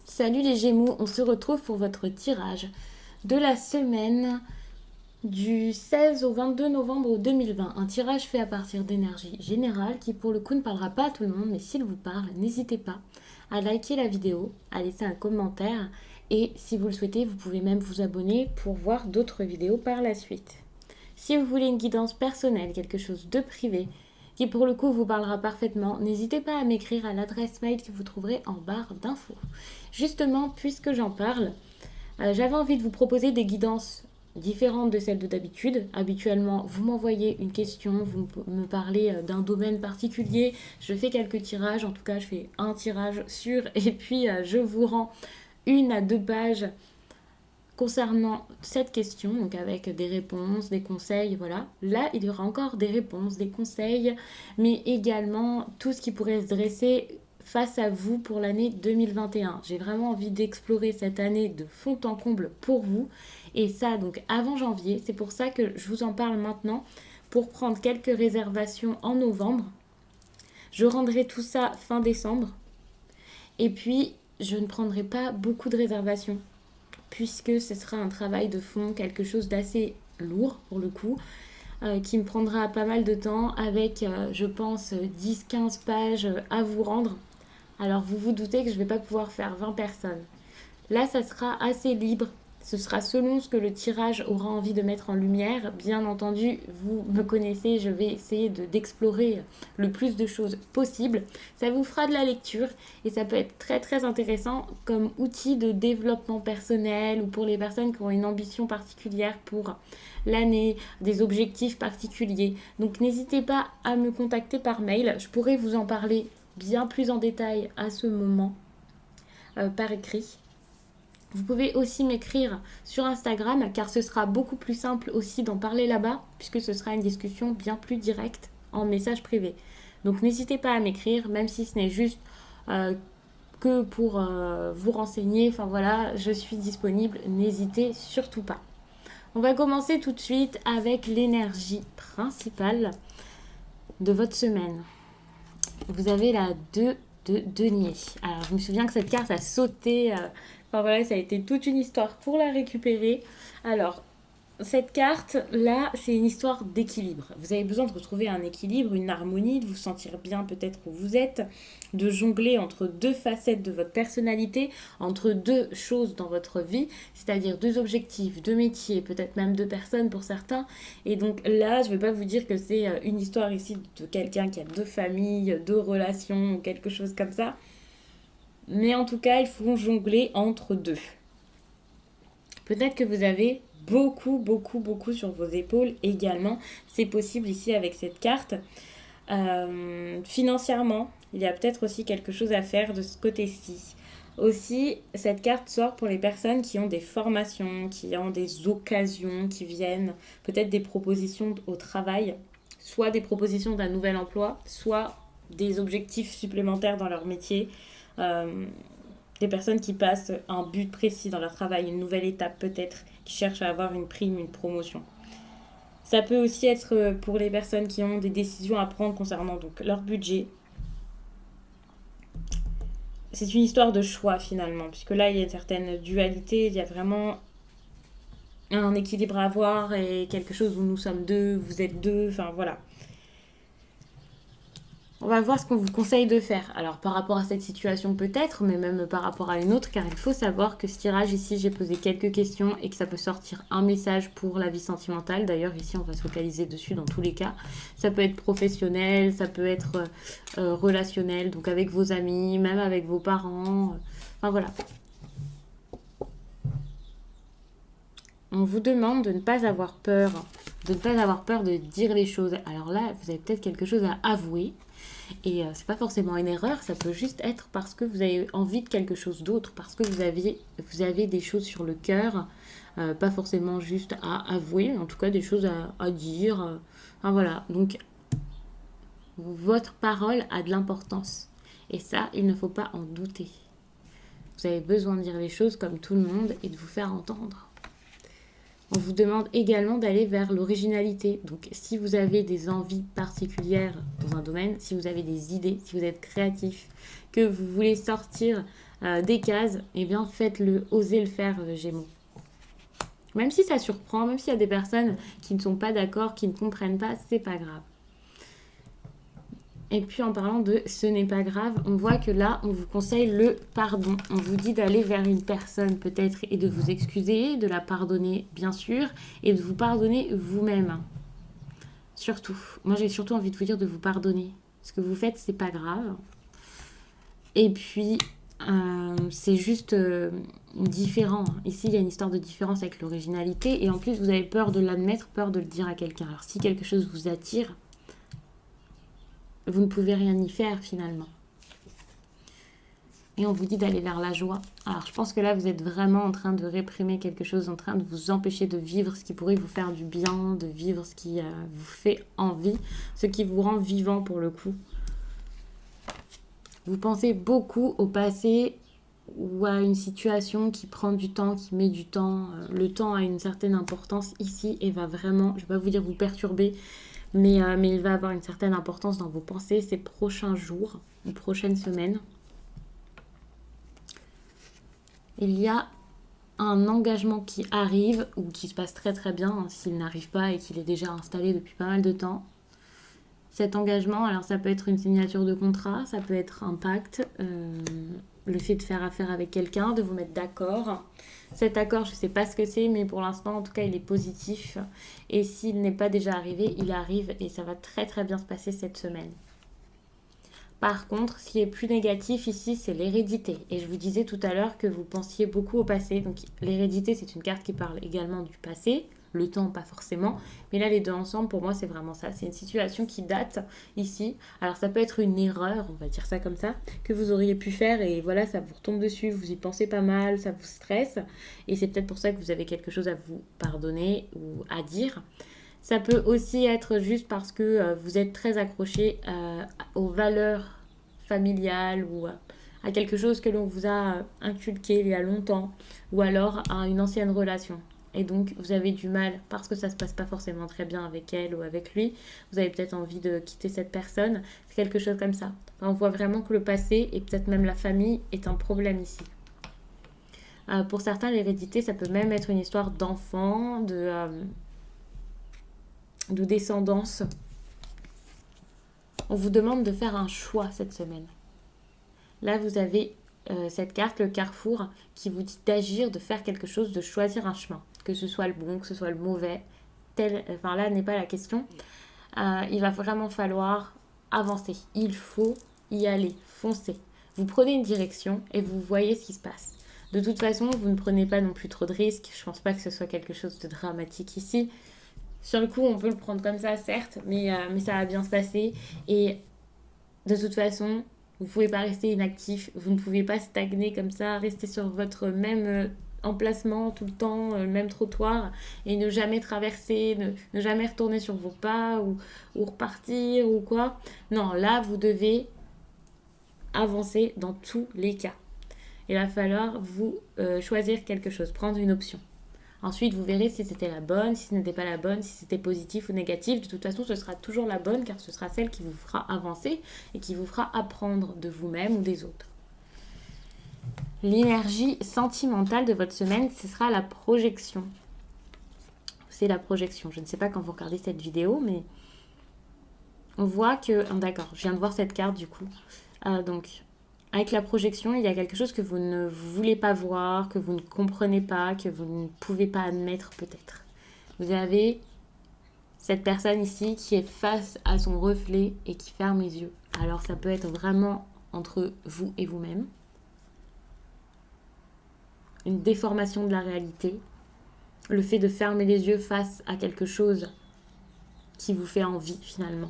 Salut les Gémeaux, on se retrouve pour votre tirage de la semaine du 16 au 22 novembre 2020. Un tirage fait à partir d'énergie générale qui pour le coup ne parlera pas à tout le monde, mais s'il vous parle, n'hésitez pas à liker la vidéo, à laisser un commentaire et si vous le souhaitez, vous pouvez même vous abonner pour voir d'autres vidéos par la suite. Si vous voulez une guidance personnelle, quelque chose de privé, qui pour le coup vous parlera parfaitement, n'hésitez pas à m'écrire à l'adresse mail que vous trouverez en barre d'infos. Justement, puisque j'en parle, j'avais envie de vous proposer des guidances différentes de celles de d'habitude. Habituellement, vous m'envoyez une question, vous me parlez d'un domaine particulier, je fais quelques tirages, en tout cas je fais un tirage sûr, et puis je vous rends 1 à 2 pages concernant cette question, donc avec des réponses, des conseils, voilà. Là, il y aura encore des réponses, des conseils, mais également tout ce qui pourrait se dresser face à vous pour l'année 2021. J'ai vraiment envie d'explorer cette année de fond en comble pour vous. Et ça, donc avant janvier, c'est pour ça que je vous en parle maintenant, pour prendre quelques réservations en novembre. Je rendrai tout ça fin décembre. Et puis, je ne prendrai pas beaucoup de réservations puisque ce sera un travail de fond, quelque chose d'assez lourd pour le coup, qui me prendra pas mal de temps avec, je pense, 10-15 pages à vous rendre. Alors vous vous doutez que je ne vais pas pouvoir faire 20 personnes. Là, ça sera assez libre. Ce sera selon ce que le tirage aura envie de mettre en lumière. Bien entendu, vous me connaissez, je vais essayer d'explorer le plus de choses possible. Ça vous fera de la lecture et ça peut être très très intéressant comme outil de développement personnel ou pour les personnes qui ont une ambition particulière pour l'année, des objectifs particuliers. Donc n'hésitez pas à me contacter par mail. Je pourrais vous en parler bien plus en détail à ce moment par écrit. Vous pouvez aussi m'écrire sur Instagram car ce sera beaucoup plus simple aussi d'en parler là-bas puisque ce sera une discussion bien plus directe en message privé. Donc n'hésitez pas à m'écrire même si ce n'est juste que pour vous renseigner. Enfin voilà, je suis disponible, n'hésitez surtout pas. On va commencer tout de suite avec l'énergie principale de votre semaine. Vous avez la 2 de denier. Alors je me souviens que cette carte a sauté... Enfin voilà, ça a été toute une histoire pour la récupérer. Alors, cette carte-là, c'est une histoire d'équilibre. Vous avez besoin de retrouver un équilibre, une harmonie, de vous sentir bien peut-être où vous êtes, de jongler entre deux facettes de votre personnalité, entre deux choses dans votre vie, c'est-à-dire deux objectifs, deux métiers, peut-être même deux personnes pour certains. Et donc là, je ne vais pas vous dire que c'est une histoire ici de quelqu'un qui a deux familles, deux relations ou quelque chose comme ça. Mais en tout cas, il faut jongler entre deux. Peut-être que vous avez beaucoup sur vos épaules également. C'est possible ici avec cette carte. Financièrement, il y a peut-être aussi quelque chose à faire de ce côté-ci. Aussi, cette carte sort pour les personnes qui ont des formations, qui ont des occasions, qui viennent, peut-être des propositions au travail, soit des propositions d'un nouvel emploi, soit des objectifs supplémentaires dans leur métier. Des personnes qui passent un but précis dans leur travail, une nouvelle étape peut-être, qui cherchent à avoir une prime, une promotion. Ça peut aussi être pour les personnes qui ont des décisions à prendre concernant donc leur budget. C'est une histoire de choix finalement, puisque là il y a une certaine dualité, il y a vraiment un équilibre à avoir et quelque chose où nous sommes deux, vous êtes deux, enfin voilà. On va voir ce qu'on vous conseille de faire. Alors par rapport à cette situation peut-être, mais même par rapport à une autre, car il faut savoir que ce tirage ici, j'ai posé quelques questions et que ça peut sortir un message pour la vie sentimentale. D'ailleurs ici, on va se focaliser dessus dans tous les cas. Ça peut être professionnel, ça peut être relationnel, donc avec vos amis, même avec vos parents. Enfin voilà. On vous demande de ne pas avoir peur, de dire les choses. Alors là, vous avez peut-être quelque chose à avouer. Et c'est pas forcément une erreur, ça peut juste être parce que vous avez envie de quelque chose d'autre, parce que vous avez des choses sur le cœur, pas forcément juste à avouer, en tout cas des choses à dire. Enfin voilà, donc votre parole a de l'importance. Et ça, il ne faut pas en douter. Vous avez besoin de dire les choses comme tout le monde et de vous faire entendre. On vous demande également d'aller vers l'originalité. Donc, si vous avez des envies particulières dans un domaine, si vous avez des idées, si vous êtes créatif, que vous voulez sortir des cases, eh bien, faites-le, osez le faire, Gémeaux. Même si ça surprend, même s'il y a des personnes qui ne sont pas d'accord, qui ne comprennent pas, c'est pas grave. Et puis en parlant de ce n'est pas grave, on voit que là, on vous conseille le pardon. On vous dit d'aller vers une personne peut-être et de vous excuser, de la pardonner bien sûr, et de vous pardonner vous-même. Surtout. Moi, j'ai surtout envie de vous dire de vous pardonner. Ce que vous faites, c'est pas grave. Et puis, c'est juste différent. Ici, il y a une histoire de différence avec l'originalité. Et en plus, vous avez peur de l'admettre, peur de le dire à quelqu'un. Alors, si quelque chose vous attire, vous ne pouvez rien y faire finalement. Et on vous dit d'aller vers la joie. Alors, je pense que là, vous êtes vraiment en train de réprimer quelque chose, en train de vous empêcher de vivre ce qui pourrait vous faire du bien, de vivre ce qui vous fait envie, ce qui vous rend vivant pour le coup. Vous pensez beaucoup au passé ou à une situation qui prend du temps, qui met du temps. Le temps a une certaine importance ici et va vraiment, je ne vais pas vous dire vous perturber, mais il va avoir une certaine importance dans vos pensées ces prochains jours ou prochaines semaines. Il y a un engagement qui arrive ou qui se passe très très bien s'il n'arrive pas et qu'il est déjà installé depuis pas mal de temps. Cet engagement, alors ça peut être une signature de contrat, ça peut être un pacte, le fait de faire affaire avec quelqu'un, de vous mettre d'accord. Cet accord, je ne sais pas ce que c'est, mais pour l'instant, en tout cas, il est positif. Et s'il n'est pas déjà arrivé, il arrive et ça va très très bien se passer cette semaine. Par contre, ce qui est plus négatif ici, c'est l'hérédité. Et je vous disais tout à l'heure que vous pensiez beaucoup au passé. Donc l'hérédité, c'est une carte qui parle également du passé. Le temps, pas forcément. Mais là, les deux ensemble, pour moi, c'est vraiment ça. C'est une situation qui date ici. Alors, ça peut être une erreur, on va dire ça comme ça, que vous auriez pu faire. Et voilà, ça vous retombe dessus. Vous y pensez pas mal, ça vous stresse. Et c'est peut-être pour ça que vous avez quelque chose à vous pardonner ou à dire. Ça peut aussi être juste parce que vous êtes très accroché aux valeurs familiales ou à quelque chose que l'on vous a inculqué il y a longtemps ou alors à une ancienne relation. Et donc, vous avez du mal, parce que ça ne se passe pas forcément très bien avec elle ou avec lui, vous avez peut-être envie de quitter cette personne. C'est quelque chose comme ça. Enfin, on voit vraiment que le passé et peut-être même la famille est un problème ici. Pour certains, l'hérédité, ça peut même être une histoire d'enfant, de descendance. On vous demande de faire un choix cette semaine. Là, vous avez cette carte, le carrefour, qui vous dit d'agir, de faire quelque chose, de choisir un chemin. Que ce soit le bon, que ce soit le mauvais. Enfin, là n'est pas la question. Il va vraiment falloir avancer. Il faut y aller, foncer. Vous prenez une direction et vous voyez ce qui se passe. De toute façon, vous ne prenez pas non plus trop de risques. Je ne pense pas que ce soit quelque chose de dramatique ici. Sur le coup, on peut le prendre comme ça, certes, mais ça va bien se passer. Et de toute façon, vous ne pouvez pas rester inactif. Vous ne pouvez pas stagner comme ça, rester sur votre même emplacement tout le temps, le même trottoir, et ne jamais traverser, ne jamais retourner sur vos pas ou repartir ou quoi. Non, là, vous devez avancer dans tous les cas. Il va falloir vous choisir quelque chose, prendre une option. Ensuite, vous verrez si c'était la bonne, si ce n'était pas la bonne, si c'était positif ou négatif. De toute façon, ce sera toujours la bonne car ce sera celle qui vous fera avancer et qui vous fera apprendre de vous-même ou des autres. L'énergie sentimentale de votre semaine, ce sera la projection. C'est la projection. Je ne sais pas quand vous regardez cette vidéo, mais on voit que... D'accord, je viens de voir cette carte du coup. Donc... Avec la projection, il y a quelque chose que vous ne voulez pas voir, que vous ne comprenez pas, que vous ne pouvez pas admettre peut-être. Vous avez cette personne ici qui est face à son reflet et qui ferme les yeux. Alors ça peut être vraiment entre vous et vous-même. Une déformation de la réalité. Le fait de fermer les yeux face à quelque chose qui vous fait envie finalement.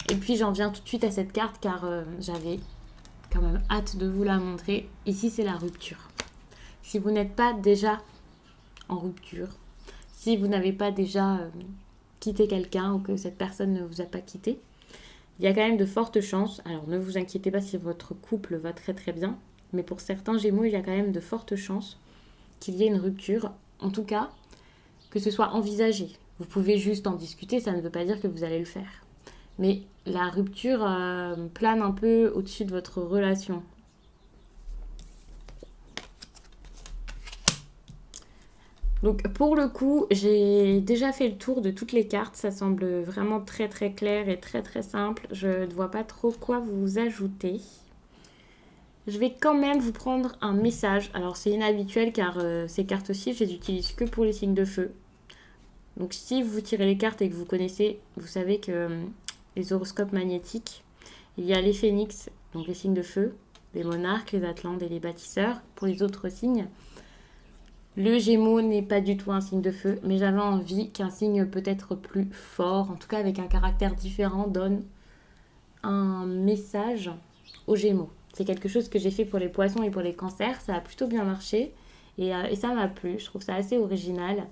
Et puis j'en viens tout de suite à cette carte car j'avais quand même hâte de vous la montrer. Ici c'est la rupture. Si vous n'êtes pas déjà en rupture, si vous n'avez pas déjà quitté quelqu'un ou que cette personne ne vous a pas quitté, il y a quand même de fortes chances, alors ne vous inquiétez pas si votre couple va très très bien, mais pour certains Gémeaux, il y a quand même de fortes chances qu'il y ait une rupture en tout cas, que ce soit envisagé. Vous pouvez juste en discuter, ça ne veut pas dire que vous allez le faire. Mais la rupture plane un peu au-dessus de votre relation. Donc pour le coup, j'ai déjà fait le tour de toutes les cartes. Ça semble vraiment très très clair et très très simple. Je ne vois pas trop quoi vous ajouter. Je vais quand même vous prendre un message. Alors c'est inhabituel car ces cartes-ci, je les utilise que pour les signes de feu. Donc si vous tirez les cartes et que vous connaissez, vous savez que les horoscopes magnétiques, il y a les phénix, donc les signes de feu, les monarques, les atlantes et les bâtisseurs. Pour les autres signes, le Gémeaux n'est pas du tout un signe de feu, mais j'avais envie qu'un signe peut-être plus fort, en tout cas avec un caractère différent, donne un message aux Gémeaux. C'est quelque chose que j'ai fait pour les poissons et pour les cancers, ça a plutôt bien marché et ça m'a plu, je trouve ça assez original.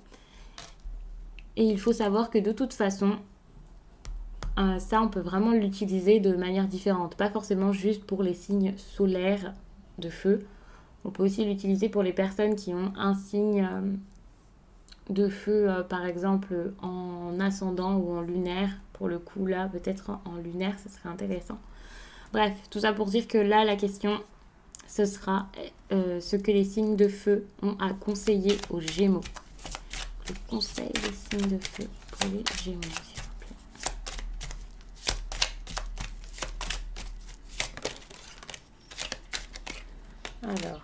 Et il faut savoir que de toute façon, ça on peut vraiment l'utiliser de manière différente, pas forcément juste pour les signes solaires de feu. On peut aussi l'utiliser pour les personnes qui ont un signe de feu, par exemple en ascendant ou en lunaire. Pour le coup, là, peut-être en lunaire, ce serait intéressant. Bref, tout ça pour dire que là, la question, ce sera ce que les signes de feu ont à conseiller aux Gémeaux. Le conseil des signes de feu pour les Gémeaux, s'il vous plaît. Alors...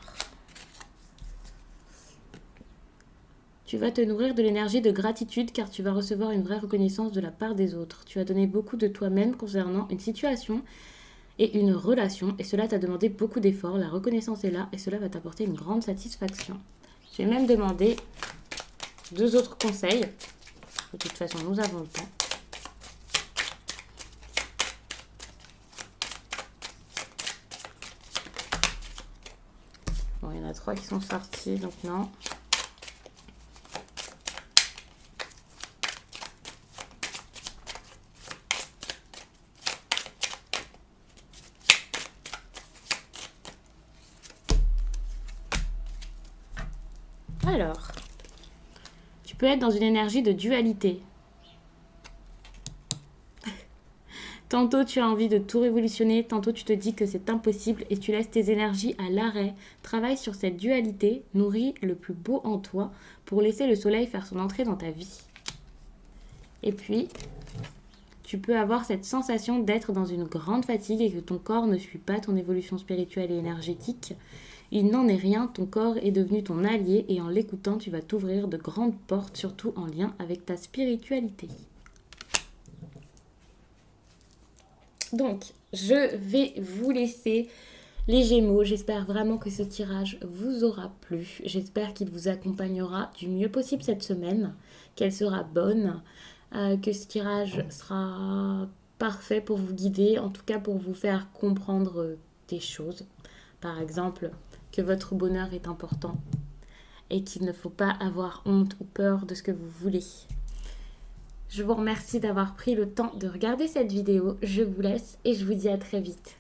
Tu vas te nourrir de l'énergie de gratitude car tu vas recevoir une vraie reconnaissance de la part des autres. Tu as donné beaucoup de toi-même concernant une situation et une relation et cela t'a demandé beaucoup d'efforts. La reconnaissance est là et cela va t'apporter une grande satisfaction. J'ai même demandé 2 autres conseils. De toute façon, nous avons le temps. Bon, il y en a 3 qui sont sortis, donc non. Alors, tu peux être dans une énergie de dualité. Tantôt tu as envie de tout révolutionner, tantôt tu te dis que c'est impossible et tu laisses tes énergies à l'arrêt. Travaille sur cette dualité, nourris le plus beau en toi pour laisser le soleil faire son entrée dans ta vie. Et puis, tu peux avoir cette sensation d'être dans une grande fatigue et que ton corps ne suit pas ton évolution spirituelle et énergétique. Il n'en est rien, ton corps est devenu ton allié et en l'écoutant, tu vas t'ouvrir de grandes portes, surtout en lien avec ta spiritualité. Donc, je vais vous laisser les Gémeaux. J'espère vraiment que ce tirage vous aura plu. J'espère qu'il vous accompagnera du mieux possible cette semaine, qu'elle sera bonne, que ce tirage sera parfait pour vous guider, en tout cas pour vous faire comprendre des choses. Par exemple, que votre bonheur est important et qu'il ne faut pas avoir honte ou peur de ce que vous voulez. Je vous remercie d'avoir pris le temps de regarder cette vidéo. Je vous laisse et je vous dis à très vite.